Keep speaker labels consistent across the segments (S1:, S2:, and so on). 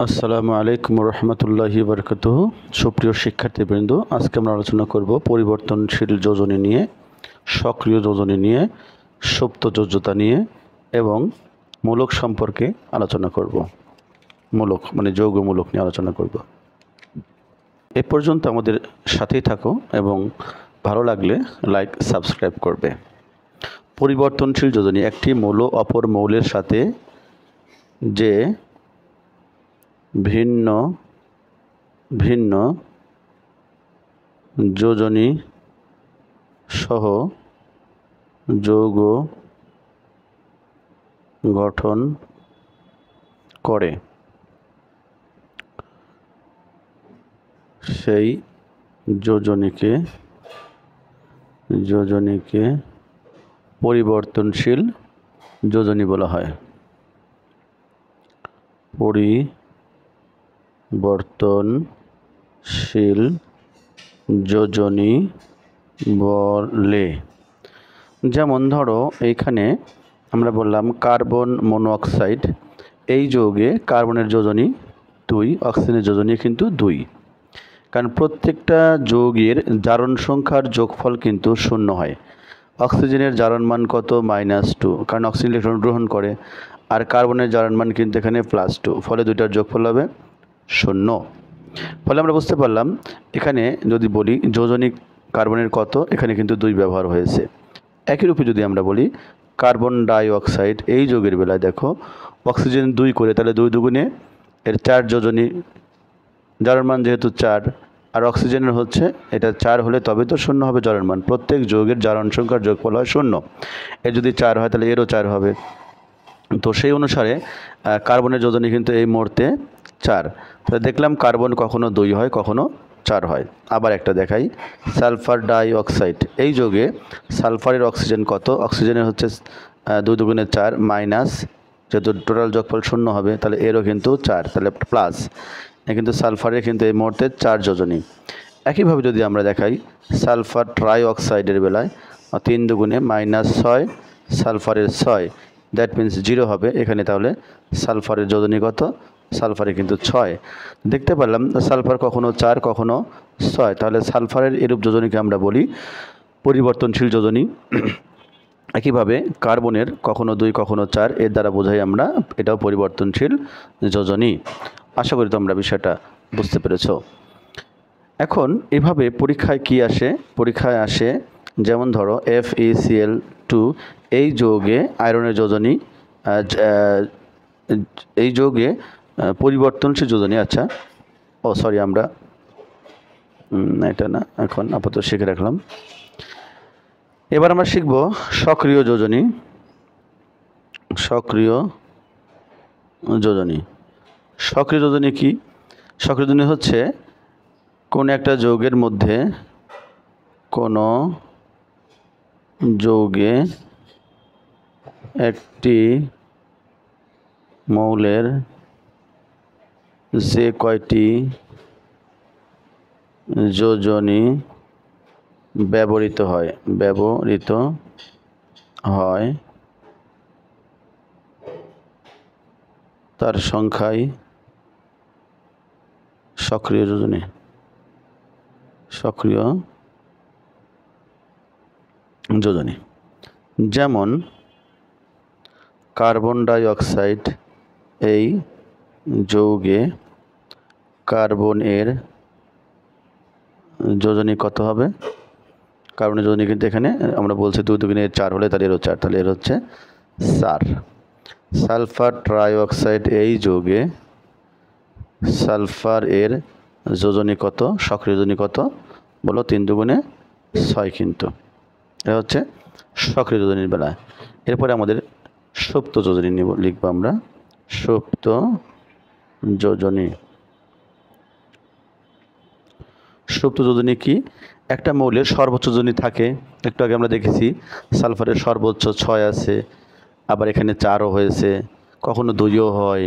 S1: আসসালামু আলাইকুম রহমতুল্লাহি বরকাতুহ। সুপ্রিয় শিক্ষার্থীবৃন্দ, আজকে আমরা আলোচনা করব পরিবর্তনশীল যোজনী নিয়ে, সক্রিয় যোজনী নিয়ে, সুপ্ত যোজ্যতা নিয়ে এবং মূলক সম্পর্কে আলোচনা করব। মূলক মানে যৌগমূলক নিয়ে আলোচনা করব। এ পর্যন্ত আমাদের সাথেই থাকো এবং ভালো লাগলে লাইক সাবস্ক্রাইব করবে। পরিবর্তনশীল যোজনী একটি মৌল অপর মৌলের সাথে যে ভিন্ন ভিন্ন যোজনী সহ যৌগ গঠন করে সেই যোজনীকে পরিবর্তনশীল যোজনী বলা হয়। পরিবর্তনশীল যোজনী বলে। যেমন ধরো এইখানে আমরা বললাম কার্বন মনোঅক্সাইড, এই যৌগে কার্বনের যোজনী 2, অক্সিজেনের যোজনী কিন্তু 2, কারণ প্রত্যেকটা যৌগের জারণ সংখ্যার যোগফল কিন্তু 0 হয়। অক্সিজেনের জারণ মান কত? -2, কারণ অক্সিজেন ইলেকট্রন গ্রহণ করে, আর কার্বনের জারণ মান কিন্তু এখানে +2, ফলে দুইটার যোগফল হবে 0। ফলে আমরা বুঝতে পারলাম এখানে যদি বলি যোজনী কার্বনের কত, এখানে কিন্তু 2 ব্যবহার হয়েছে। একই রূপে যদি আমরা বলি কার্বন ডাই অক্সাইড, এই যৌগের বেলায় দেখো অক্সিজেন 2 করে, তাহলে 2 দুগুণে এর 4 যোজনী, জারণ মান যেহেতু 4 আর অক্সিজেনের হচ্ছে এটা 4 হলে তবে তো 0 হবে জারণ মান। প্রত্যেক যৌগের জারণ সংখ্যার যোগফল হয় 0। এর যদি 4 হয় তাহলে এরও 4 হবে। তো সেই অনুসারে কার্বনের যোজনী কিন্তু এই মুহূর্তে 4। তাহলে দেখলাম কার্বন কখনো 2 হয়, কখনো 4 হয়। আবার একটা দেখাই, সালফার ডাই অক্সাইড, এই যৌগে সালফারের অক্সিজেন কত? অক্সিজেনের হচ্ছে 2 দুগুণে 4 মাইনাস, যেহেতু টোটাল যোগফল 0 হবে তাহলে এরও কিন্তু 4, তাহলে প্লাস। কিন্তু সালফারের কিন্তু এই মুহূর্তে 4 যোজনী। একইভাবে যদি আমরা দেখাই সালফার ট্রাই অক্সাইডের বেলায় 3 দুগুণে -6, সালফারের 6, দ্যাট মিন্স 0 হবে এখানে। তাহলে সালফারের যোজনী কত? সালফারে কিন্তু 6। দেখতে পারলাম সালফার কখনো 4 কখনো 6, তাহলে সালফারের এরূপ যোজনীকে আমরা বলি পরিবর্তনশীল যোজনী। একইভাবে কার্বনের কখনো 2 কখনো 4, এর দ্বারা বোঝাই আমরা এটাও পরিবর্তনশীল যোজনী। আশা করি তোমরা বিষয়টা বুঝতে পেরেছ। এখন এভাবে পরীক্ষায় কি আসে? পরীক্ষায় আসে যেমন ধরো FeCl2, এই যৌগে আয়রনের যোজনী, এই যৌগে পরিবর্তনশীল যোজনী। আচ্ছা সরি, আমরা এটা না, এখন আপাতত শিখে রাখলাম। এবার আমরা শিখব সক্রিয় যোজনী। সক্রিয় যোজনী কি? সক্রিয় যোজনী হচ্ছে কোন একটা যৌগের মধ্যে, কোনো যৌগে একটি মৌলের যে কয়টি যোজনী ব্যবহৃত হয় তার সংখ্যাই সক্রিয় যোজনী। যেমন কার্বন ডাই অক্সাইড, এই যৌগে কার্বনের যোজনী কত হবে? কার্বনের যোজনী কিন্তু এখানে আমরা বলছি 2 দুগুণে 4 হলে তাহলে এরও 4, তাহলে এর হচ্ছে 4। সালফার ট্রাই অক্সাইড, এই যৌগে সালফার এর যোজনী কত? সক্রিয় যোজনী কত? বলো 3 দুগুণে 6 কিন্তু। এটা হচ্ছে সক্রিয় যোজনীর বেলায়। এরপরে আমাদের সুপ্ত যোজনী লিখবো আমরা। সুপ্ত যোজনী কি? একটা মৌলের সর্বোচ্চ যোজনী থাকে। একটু আগে আমরা দেখেছি সালফারের সর্বোচ্চ 6 আছে, আবার এখানে 4ও হয়েছে, কখনো 2ও হয়।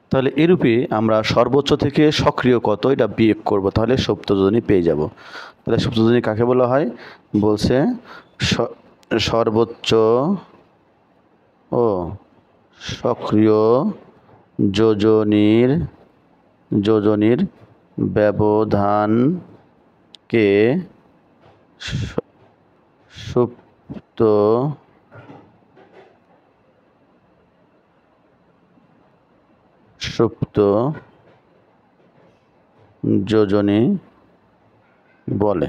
S1: তাহলে এরূপে আমরা সর্বোচ্চ থেকে সক্রিয় কত এটা বিয়োগ করব, তাহলে সুপ্ত যোজনী পেয়ে যাব। তাহলে সুপ্ত যোজনী কাকে বলা হয়? বলছে সর্বোচ্চ ও সক্রিয় যোজনীর যোজনীর ব্যবধানকে সুপ্ত যোজনী বলে।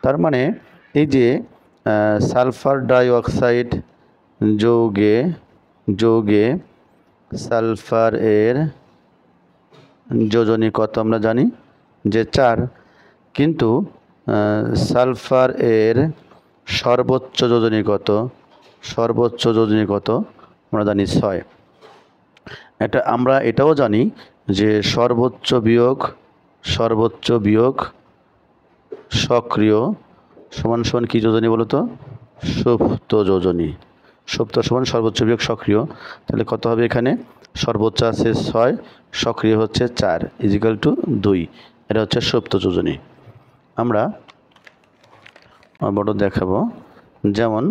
S1: তার মানে এই যে সালফার ডাইঅক্সাইড যৌগে সালফার এর যোজনী কত আমরা জানি যে 4, কিন্তু সালফার এর সর্বোচ্চ যোজনী কত আমরা জানি 6। আমরা এটাও জানি যে সর্বোচ্চ বিয়োগ সক্রিয় সমান সমান কি যোজনী বলো তো? সুপ্ত যোজনী। সুপ্ত সমান সর্বোচ্চ বিয়োগ সক্রিয়, তাহলে কত হবে এখানে? সর্বোচ্চ আছে 6, সক্রিয় হচ্ছে 4 = 2। এটা হচ্ছে সুপ্ত যোজনী। আমরা বড় দেখাবো, যেমন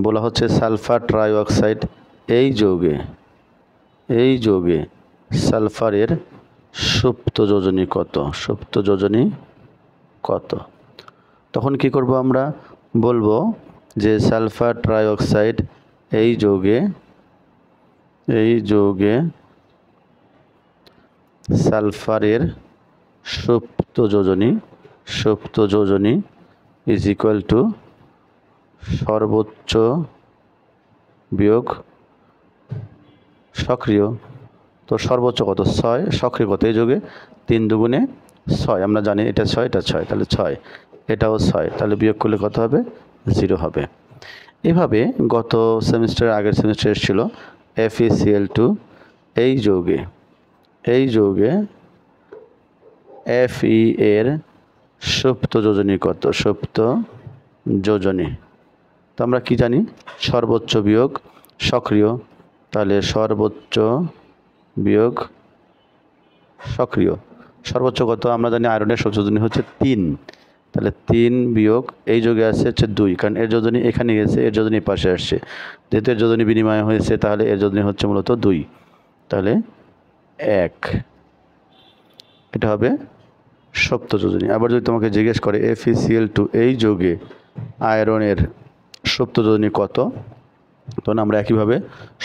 S1: বলা হচ্ছে সালফার ট্রাইঅক্সাইড এই যৌগে সালফারের সুপ্ত যোজনী কত? তখন কি করব? আমরা বলবো যে সালফার ট্রাইঅক্সাইড এই যৌগে সালফারের সুপ্ত যোজনী = সর্বোচ্চ বিয়োগ সক্রিয়। তো সর্বোচ্চ কত? 6, সক্রিয় কত? এই যৌগে 3 দুগুণে 6, আমরা জানি এটা 6, এটা 6, তাহলে 6, এটাও 6, তাহলে বিয়োগ করলে কত হবে? 0 হবে। এভাবে গত সেমিস্টারের আগের সেমিস্টারে এসেছিল FeCl2 এই যৌগে Fe এর সুপ্ত যোজনী কত? তো আমরা কি জানি? সর্বোচ্চ বিয়োগ সক্রিয়, তাহলে সর্বোচ্চ বিয়োগ সক্রিয়। সর্বোচ্চ কত? আমরা জানি আয়রনের সুপ্ত যোজনী হচ্ছে 3, তাহলে 3 বিয়োগ এই যৌগে আছে হচ্ছে 2, কারণ এর যোজনী এখানে গেছে, এর যোজনী পাশে আসছে, যেহেতু এর যোজনী বিনিময় হয়েছে তাহলে এর যোজনী হচ্ছে মূলত 2, তাহলে 1। এটা হবে সুপ্ত যোজনী। আবার যদি তোমাকে জিজ্ঞেস করে FeCl2 এই যৌগে আয়রনের সুপ্ত যোজনী কত, তখন আমরা একইভাবে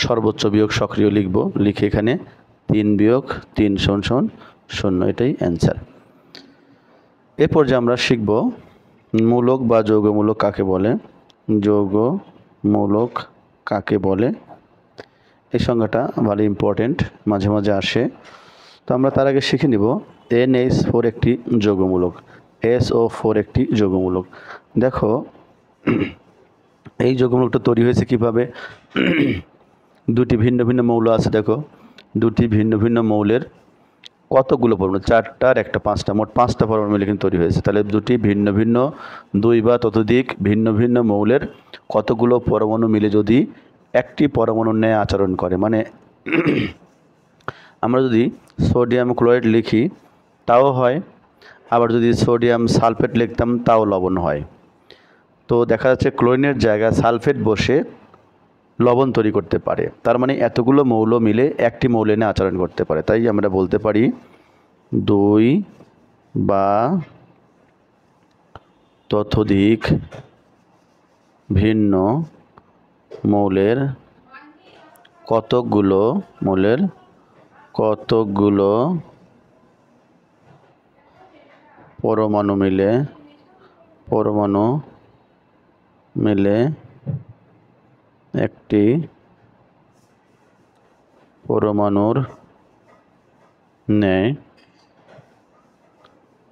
S1: সর্বোচ্চ বিয়োগ সক্রিয় লিখব, লিখে এখানে 3 বিয়োগ 3 = 0, এটাই অ্যান্সার। এরপর যে আমরা শিখব মূলক বা যৌগমূলক কাকে বলে। এই সংজ্ঞাটা ভালো ইম্পর্টেন্ট, মাঝে মাঝে আসে। তো আমরা তার আগে শিখে নিব NH4 একটি যৌগমূলক, SO4 একটি যৌগমূলক। দেখো এই যৌগমূলকটা তৈরি হয়েছে কিভাবে? দুটি ভিন্ন ভিন্ন মৌল আছে, দেখো দুটি ভিন্ন ভিন্ন মৌলের কতগুলো পরমাণু? 4টার একটা 5টা, মোট 5টা পরমাণু মিলে কিন্তু তৈরি হয়েছে। তাহলে দুটি ভিন্ন ভিন্ন 2 বা ততোধিক ভিন্ন ভিন্ন মৌলের কতগুলো পরমাণু মিলে যদি একটি পরমাণুর ন্যায় আচরণ করে, মানে আমরা যদি সোডিয়াম ক্লোরাইড লিখি তাও হয়, আবার যদি সোডিয়াম সালফেট লিখতাম তাও লবণ হয়। তো দেখা যাচ্ছে ক্লোরিনের জায়গায় সালফেট বসে লবণ তৈরি করতে পারে, তার মানে এতগুলো মৌল মিলে একটি মৌল নিয়ে আচরণ করতে পারে। তাই আমরা বলতে পারি 2 বা ততোধিক ভিন্ন মৌলের কতকগুলো পরমাণু মিলে একটি পরমাণুর ন্যায়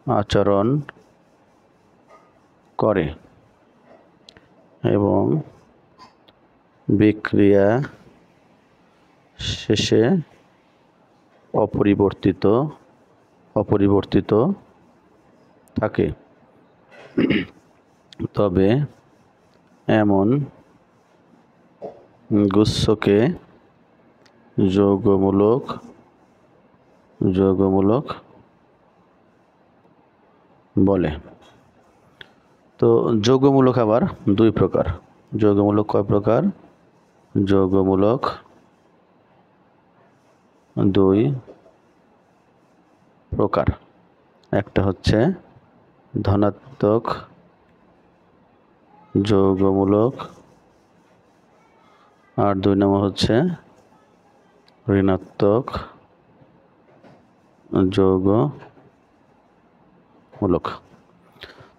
S1: আচরণ করে এবং বিক্রিয়া শেষে অপরিবর্তিত থাকে, তবে এমন গুচ্ছকে যৌগমূলক বলে। তো যৌগমূলক আবার 2 প্রকার। যৌগমূলক কয় প্রকার? যৌগমূলক 2 প্রকার। একটা হচ্ছে ধনাত্মক যৌগমূলক, আর 2 নম্বর হচ্ছে ঋণাত্মক যৌগমূলক।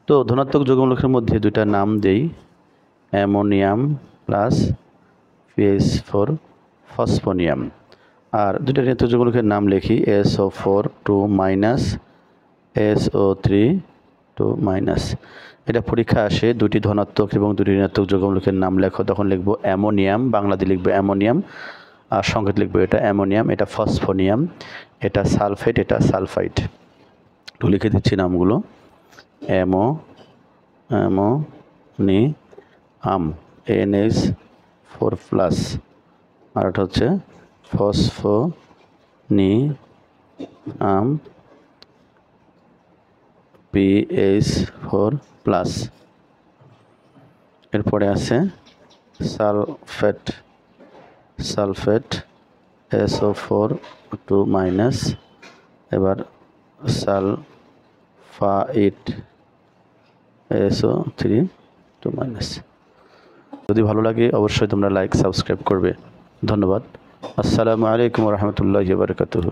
S1: তো ধনাত্মক যৌগমূলকের মধ্যে 2টা নাম দেই, অ্যামোনিয়াম প্লাস PH4 ফসফোনিয়াম। আর 2টা ঋণাত্মক যৌগমূলকের নাম লিখি, SO4 2 মাইনাস SO3 2 মাইনাস। এটা পরীক্ষা আসে 2টি ধনাত্মক এবং 2টি ঋণাত্মক যৌগমূলকের নাম লেখো, তখন লিখবো অ্যামোনিয়াম, বাংলাতে লিখবো অ্যামোনিয়াম, আর সংকেত লিখবো এটা অ্যামোনিয়াম, এটা ফসফোনিয়াম, এটা সালফেট, এটা সালফাইড। তো লিখে দিচ্ছি নামগুলো, অ্যামোনিয়াম NH4 প্লাস, আর এটা হচ্ছে ফসফোনিয়াম PH4 প্লাস। এরপরে আছে সালফেট SO4 2 মাইনাস, এবার সালফাইড SO3 2 মাইনাস। যদি ভালো লাগে অবশ্যই তোমরা লাইক সাবস্ক্রাইব করবে। ধন্যবাদ। আসসালামু আলাইকুম ওয়া রাহমাতুল্লাহি ওয়া বারাকাতুহু।